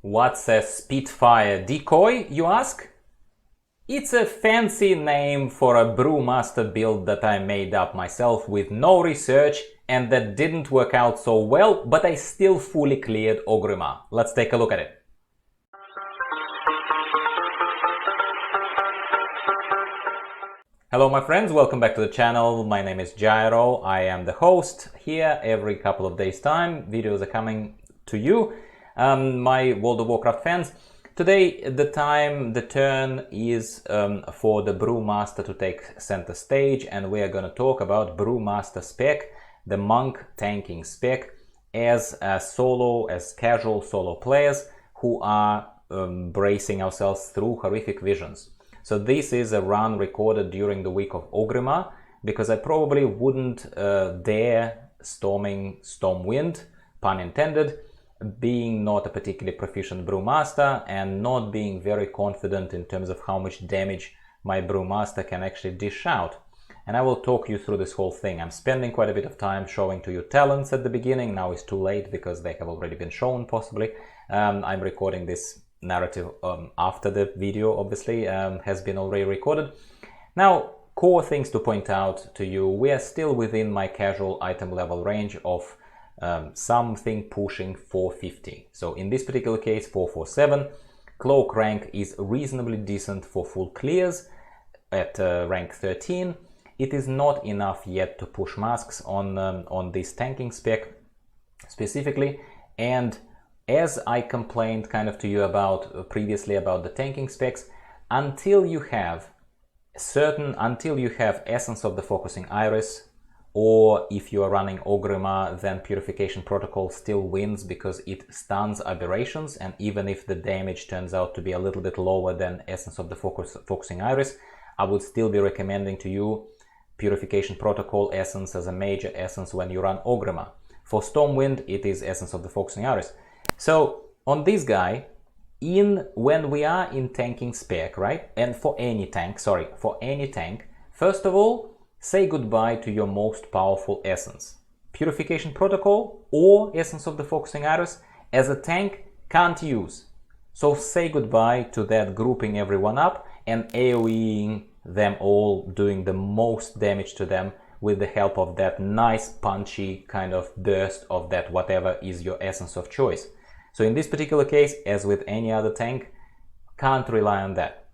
What's a Spitfire Decoy, you ask? It's a fancy name for a Brewmaster build that I made up myself with no research and that didn't work out so well, but I still fully cleared Orgrimmar. Let's take a look at it. Hello my friends, welcome back to the channel. My name is Gyro, I am the host here. Every couple of days time videos are coming to you, my World of Warcraft fans. Today the turn is for the Brewmaster to take center stage, and we are going to talk about Brewmaster spec, the Monk tanking spec, as casual solo players who are bracing ourselves through horrific visions. So this is a run recorded during the week of Orgrimmar, because I probably wouldn't dare storming Stormwind, pun intended, being not a particularly proficient Brewmaster and not being very confident in terms of how much damage my Brewmaster can actually dish out. And I will talk you through this whole thing. I'm spending quite a bit of time showing to you talents at the beginning. Now it's too late because they have already been shown, possibly. I'm recording this narrative after the video obviously has been already recorded. Now, core things to point out to you: we are still within my casual item level range of something pushing 450. So in this particular case 447. Cloak rank is reasonably decent for full clears at rank 13. It is not enough yet to push masks on this tanking spec specifically, and as I complained kind of to you about previously about the tanking specs, until you have Essence of the Focusing Iris, or if you are running Orgrimmar, then Purification Protocol still wins because it stuns aberrations, and even if the damage turns out to be a little bit lower than Essence of the Focusing Iris, I would still be recommending to you Purification Protocol Essence as a major essence when you run Orgrimmar. For Stormwind, it is Essence of the Focusing Iris. So on this guy, when we are in tanking spec, right, and for any tank, first of all, say goodbye to your most powerful essence. Purification Protocol or Essence of the Focusing Iris as a tank can't use. So say goodbye to that grouping everyone up and AoEing them all, doing the most damage to them with the help of that nice punchy kind of burst of that whatever is your essence of choice. So in this particular case, as with any other tank, can't rely on that.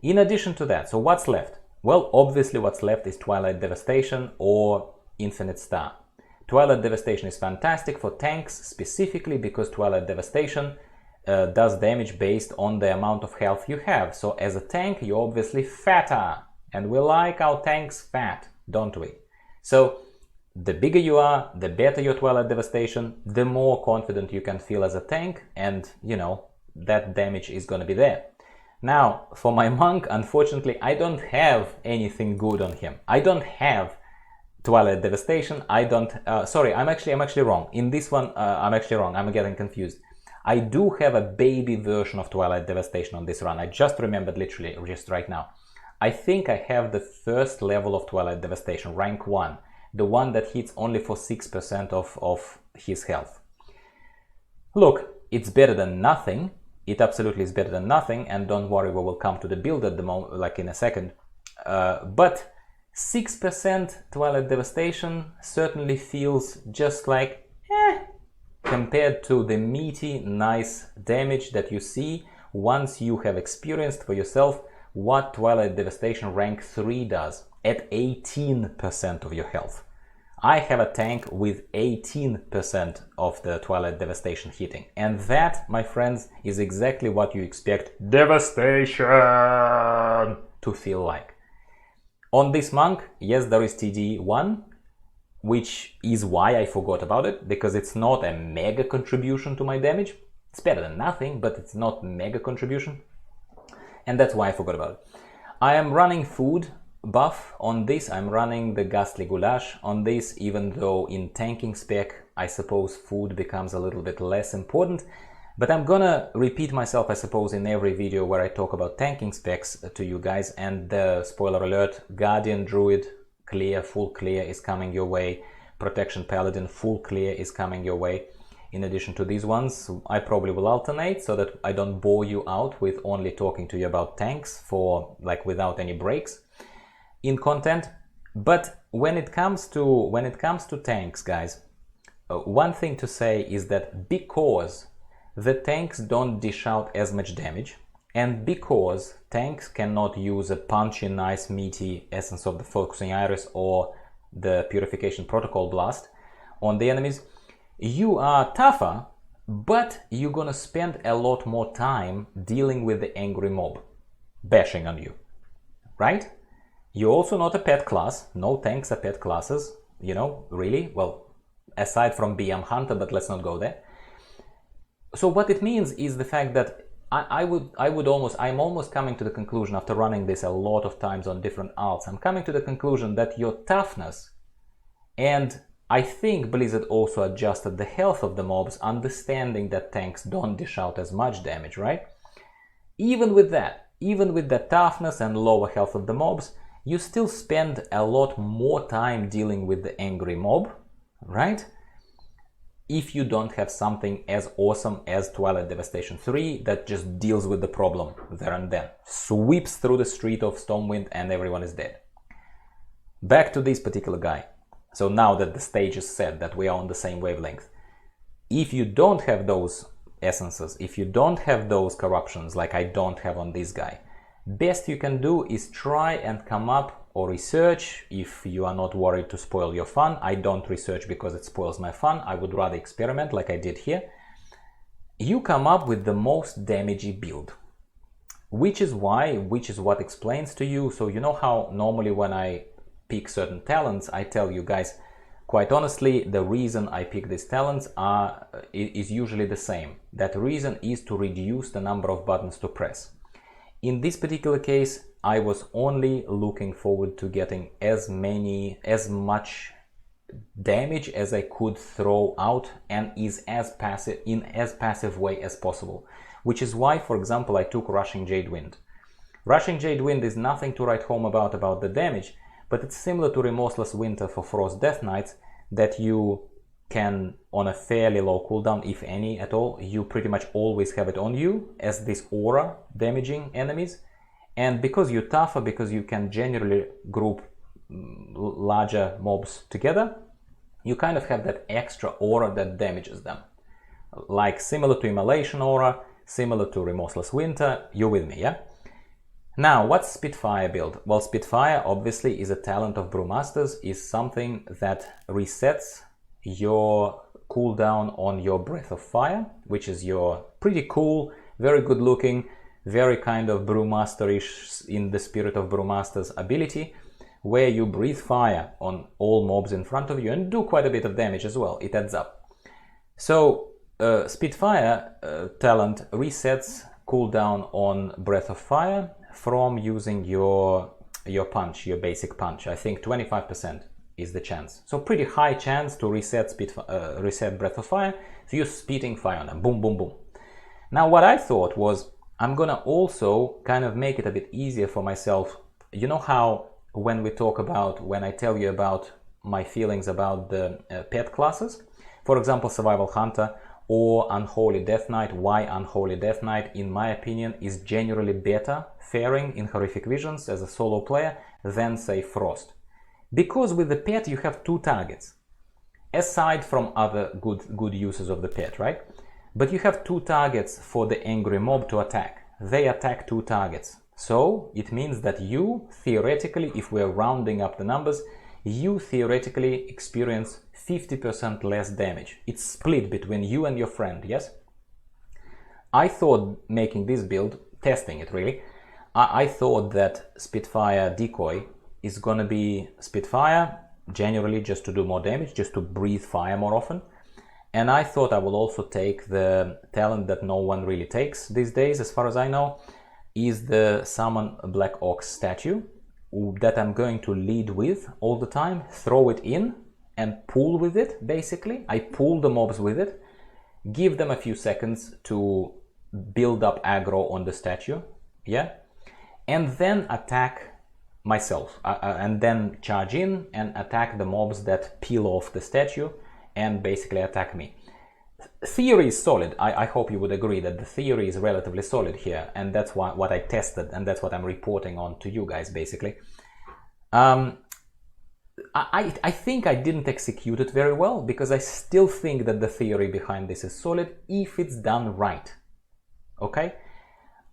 In addition to that, so what's left? Well, obviously what's left is Twilight Devastation or Infinite Star. Twilight Devastation is fantastic for tanks, specifically because Twilight Devastation does damage based on the amount of health you have. So as a tank, you're obviously fatter, and we like our tanks fat, don't we? So the bigger you are, the better your Twilight Devastation, the more confident you can feel as a tank, and you know, that damage is gonna be there. Now, for my Monk, unfortunately, I don't have anything good on him. I don't have Twilight Devastation, sorry, I'm actually wrong. In this one, I'm actually wrong, I'm getting confused. I do have a baby version of Twilight Devastation on this run. I just remembered literally, just right now. I think I have the first level of Twilight Devastation, rank 1. The one that hits only for 6% of his health. Look, it's better than nothing. It absolutely is better than nothing, and don't worry, we will come to the build at the moment, like in a second. But 6% Twilight Devastation certainly feels just like compared to the meaty, nice damage that you see once you have experienced for yourself what Twilight Devastation rank 3 does at 18% of your health. I have a tank with 18% of the Twilight Devastation hitting, and that, my friends, is exactly what you expect Devastation to feel like. On this Monk, yes, there is TD1, which is why I forgot about it, because it's not a mega contribution to my damage. It's better than nothing, but it's not mega contribution, and that's why I forgot about it. I am running food buff on this. I'm running the Ghastly Goulash on this, even though in tanking spec I suppose food becomes a little bit less important, but I'm gonna repeat myself I suppose in every video where I talk about tanking specs to you guys. And spoiler alert, Guardian Druid clear, full clear is coming your way, Protection Paladin full clear is coming your way. in addition to these ones. I probably will alternate so that I don't bore you out with only talking to you about tanks for like without any breaks in content. But when it comes to tanks, guys, one thing to say is that because the tanks don't dish out as much damage, and because tanks cannot use a punchy, nice, meaty Essence of the Focusing Iris or the Purification Protocol Blast on the enemies, you are tougher, but you're gonna spend a lot more time dealing with the angry mob bashing on you, right? You're also not a pet class. No tanks are pet classes, you know, really. Well, aside from BM Hunter, but let's not go there. So what it means is the fact that I'm almost coming to the conclusion after running this a lot of times on different alts. I'm coming to the conclusion that your toughness, and I think Blizzard also adjusted the health of the mobs, understanding that tanks don't dish out as much damage, right? Even with the toughness and lower health of the mobs, you still spend a lot more time dealing with the angry mob, right? If you don't have something as awesome as Twilight Devastation 3 that just deals with the problem there and then, sweeps through the street of Stormwind and everyone is dead. Back to this particular guy. So now that the stage is set, that we are on the same wavelength, if you don't have those essences, if you don't have those corruptions like I don't have on this guy, best you can do is try and come up or research if you are not worried to spoil your fun. I don't research because it spoils my fun. I would rather experiment like I did here. You come up with the most damagey build, which is what explains to you. So you know how normally when I pick certain talents, I tell you guys, quite honestly, the reason I pick these talents is usually the same. That reason is to reduce the number of buttons to press. In this particular case, I was only looking forward to getting as much damage as I could throw out and in as passive way as possible. Which is why, for example, I took Rushing Jade Wind. Rushing Jade Wind is nothing to write home about the damage, but it's similar to Remorseless Winter for Frost Death Knights, that you can, on a fairly low cooldown, if any at all, you pretty much always have it on you as this aura damaging enemies. And because you're tougher, because you can generally group larger mobs together, you kind of have that extra aura that damages them. Like similar to Immolation Aura, similar to Remorseless Winter, you're with me, yeah? Now, what's Spitfire build? Well, Spitfire obviously is a talent of Brewmasters, is something that resets your cooldown on your Breath of Fire, which is your pretty cool, very good looking, very kind of Brewmaster-ish in the spirit of Brewmaster's ability, where you breathe fire on all mobs in front of you and do quite a bit of damage as well. It adds up. So Spitfire talent resets cooldown on Breath of Fire from using your punch, your basic punch. I think 25% is the chance. So pretty high chance to reset Breath of Fire. So you're spitting fire on them. Boom, boom, boom. Now what I thought was, I'm gonna also kind of make it a bit easier for myself. You know how when I tell you about my feelings about the pet classes, for example, Survival Hunter or Unholy Death Knight, why Unholy Death Knight, in my opinion, is generally better faring in Horrific Visions as a solo player than, say, Frost. Because with the pet you have two targets, aside from other good uses of the pet, right? But you have two targets for the angry mob to attack. They attack two targets. So it means that you, theoretically, if we're rounding up the numbers, you theoretically experience 50% less damage. It's split between you and your friend, yes? I thought making this build, testing it really, I thought that Spitfire Decoy is gonna be Spitfire, generally just to do more damage, just to breathe fire more often. And I thought I will also take the talent that no one really takes these days, as far as I know, is the Summon Black Ox statue that I'm going to lead with all the time, throw it in and pull with it, basically. I pull the mobs with it, give them a few seconds to build up aggro on the statue, yeah? And then attack myself, and then charge in and attack the mobs that peel off the statue and basically attack me. theory is solid. I hope you would agree that the theory is relatively solid here, and that's what I tested, and that's what I'm reporting on to you guys, basically. I think I didn't execute it very well, because I still think that the theory behind this is solid if it's done right. Okay?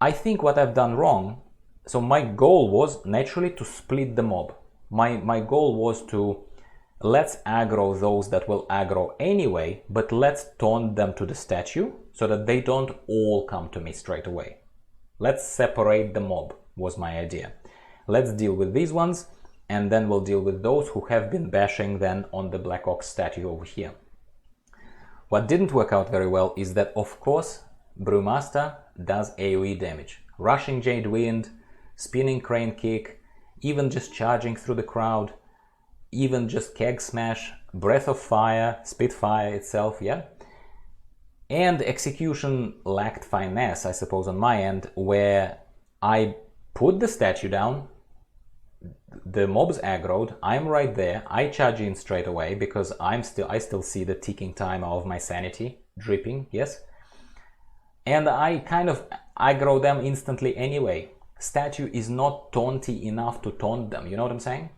I think what I've done wrong, so my goal was naturally to split the mob. My goal was to let's aggro those that will aggro anyway, but let's taunt them to the statue so that they don't all come to me straight away. Let's separate the mob, was my idea. Let's deal with these ones, and then we'll deal with those who have been bashing then on the Black Ox statue over here. What didn't work out very well is that, of course, Brewmaster does AoE damage. Rushing Jade Wind, Spinning Crane Kick, even just charging through the crowd, even just Keg Smash, Breath of Fire, Spitfire itself, yeah? And execution lacked finesse, I suppose, on my end, where I put the statue down, the mob's aggroed, I'm right there, I charge in straight away because I still see the ticking timer of my sanity dripping, yes? And I kind of aggro them instantly anyway. Statue is not taunty enough to taunt them, you know what I'm saying?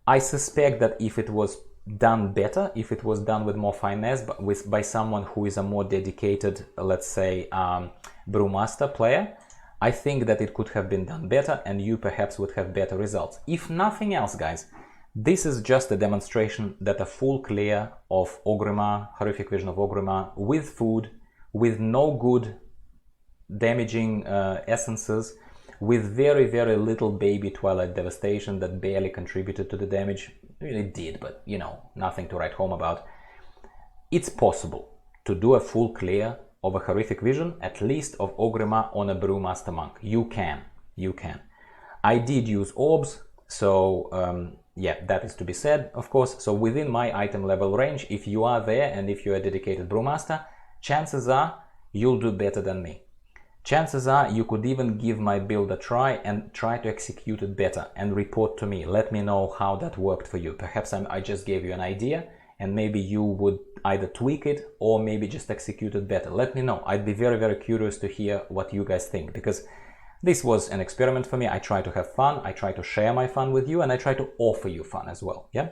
I suspect that if it was done better, if it was done with more finesse, but by someone who is a more dedicated, let's say, Brewmaster player, I think that it could have been done better and you perhaps would have better results. If nothing else, guys, this is just a demonstration that a full clear of Orgrimmar, Horrific Vision of Orgrimmar, with food, with no good damaging essences, with very, very little baby Twilight Devastation that barely contributed to the damage. It did, but, you know, nothing to write home about. It's possible to do a full clear of a Horrific Vision, at least of Orgrimmar on a Brewmaster Monk. You can. I did use orbs, so yeah, that is to be said, of course. So within my item level range, if you are there and if you're a dedicated Brewmaster, chances are you'll do better than me. Chances are you could even give my build a try and try to execute it better and report to me. Let me know how that worked for you. Perhaps I just gave you an idea and maybe you would either tweak it or maybe just execute it better. Let me know. I'd be very, very curious to hear what you guys think, because this was an experiment for me. I try to have fun, I try to share my fun with you, and I try to offer you fun as well, yeah?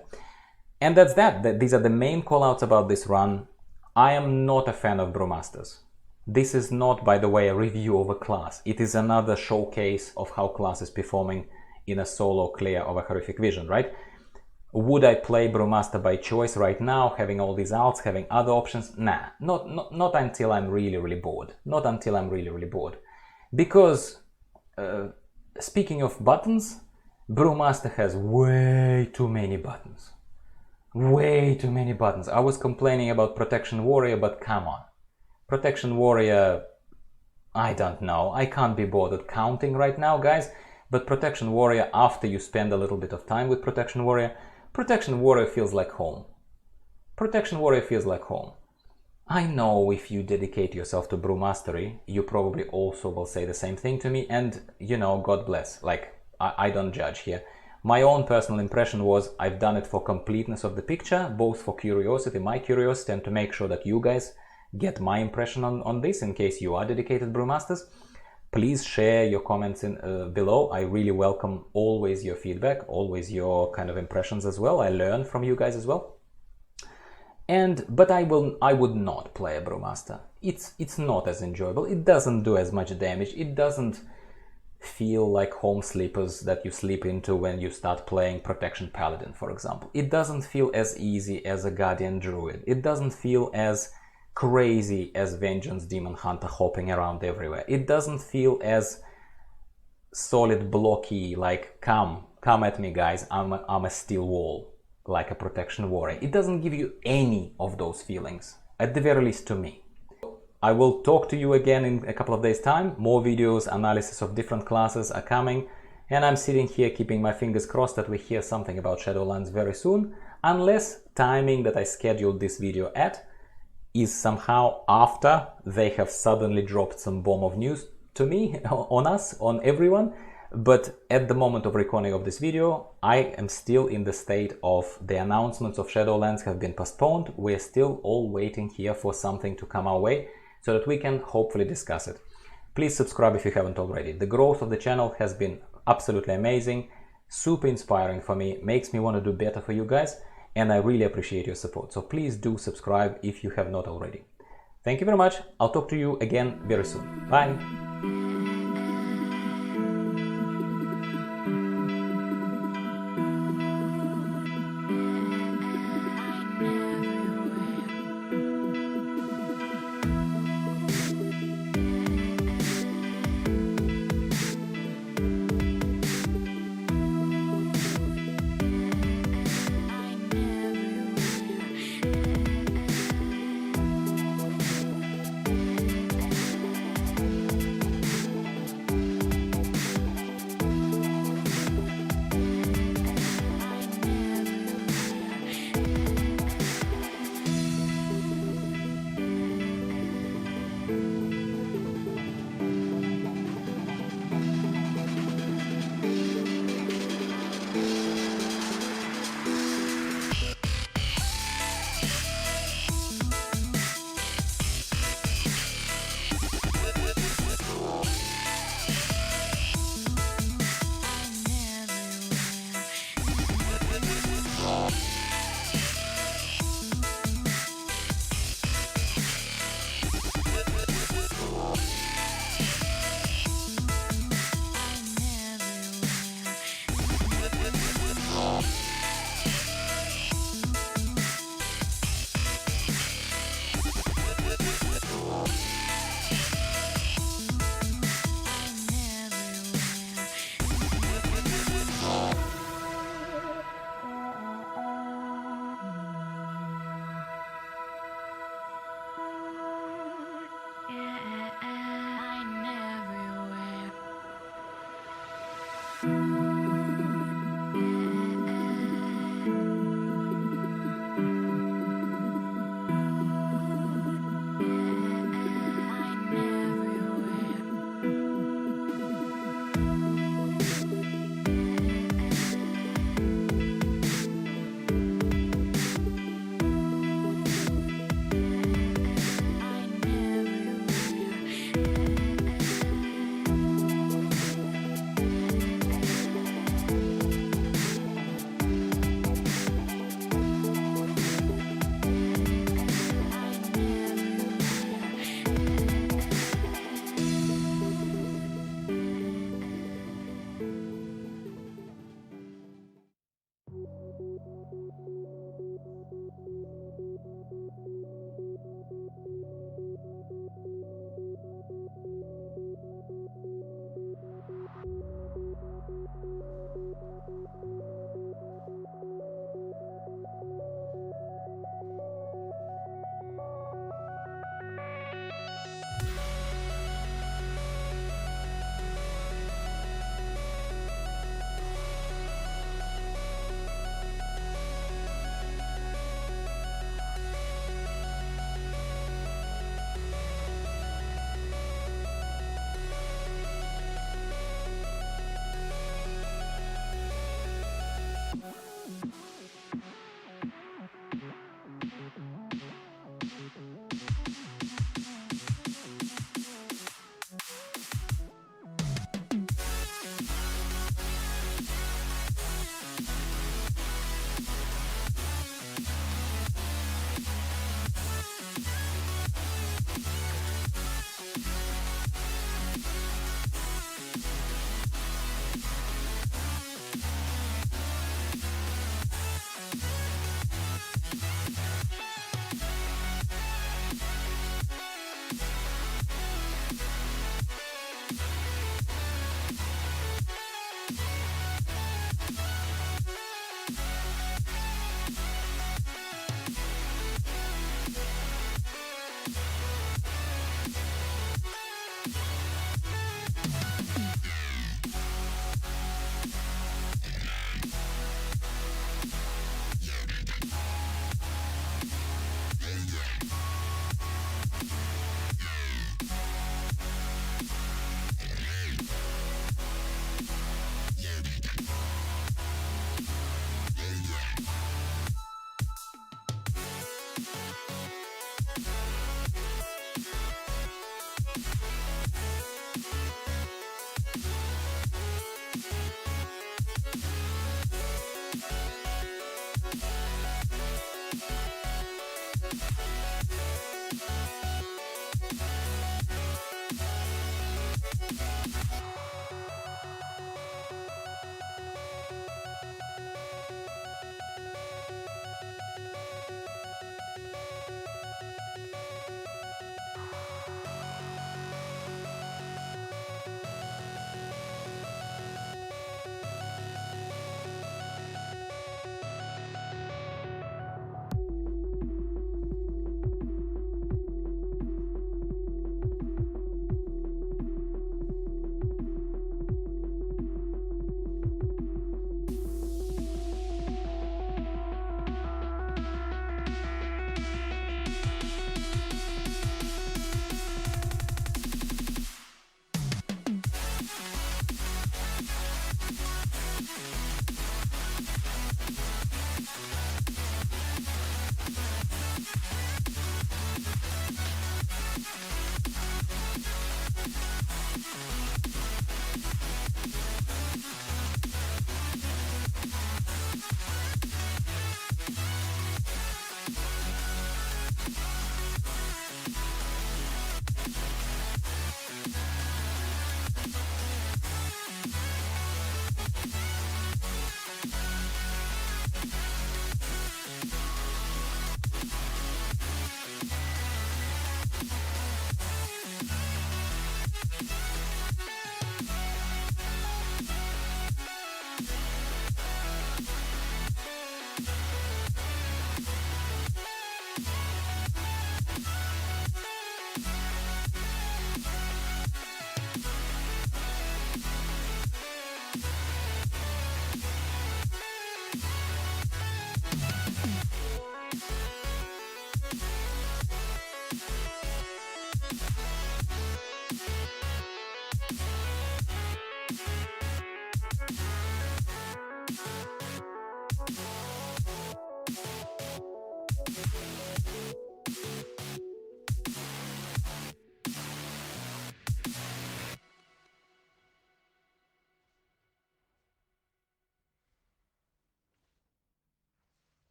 And that's that. These are the main callouts about this run. I am not a fan of Brewmasters. This is not, by the way, a review of a class. It is another showcase of how class is performing in a solo clear of a Horrific Vision, right? Would I play Brewmaster by choice right now, having all these alts, having other options? Nah, not until I'm really, really bored. Not until I'm really, really bored. Because, speaking of buttons, Brewmaster has way too many buttons. Way too many buttons. I was complaining about Protection Warrior, but come on. Protection Warrior, I don't know. I can't be bothered counting right now, guys. But Protection Warrior, after you spend a little bit of time with Protection Warrior feels like home. Protection Warrior feels like home. I know if you dedicate yourself to Brewmastery, you probably also will say the same thing to me, and, you know, God bless. Like, I don't judge here. My own personal impression was I've done it for completeness of the picture, both for curiosity, my curiosity, and to make sure that you guys get my impression on this, in case you are dedicated Brewmasters. Please share your comments below. I really welcome always your feedback, always your kind of impressions as well. I learn from you guys as well. But I would not play a Brewmaster. It's not as enjoyable. It doesn't do as much damage. It doesn't feel like home sleepers that you sleep into when you start playing Protection Paladin, for example. It doesn't feel as easy as a Guardian Druid. It doesn't feel as crazy as Vengeance Demon Hunter hopping around everywhere. It doesn't feel as solid blocky, like come at me guys, I'm a steel wall, like a Protection Warrior. It doesn't give you any of those feelings, at the very least to me. I will talk to you again in a couple of days time. More videos, analysis of different classes are coming, and I'm sitting here keeping my fingers crossed that we hear something about Shadowlands very soon, unless timing that I scheduled this video at is somehow after they have suddenly dropped some bomb of news to me, on us, on everyone. But at the moment of recording of this video, I am still in the state of the announcements of Shadowlands have been postponed. We're still all waiting here for something to come our way so that we can hopefully discuss it. Please subscribe if you haven't already. The growth of the channel has been absolutely amazing, super inspiring for me, makes me want to do better for you guys, and I really appreciate your support. So please do subscribe if you have not already. Thank you very much. I'll talk to you again very soon. Bye.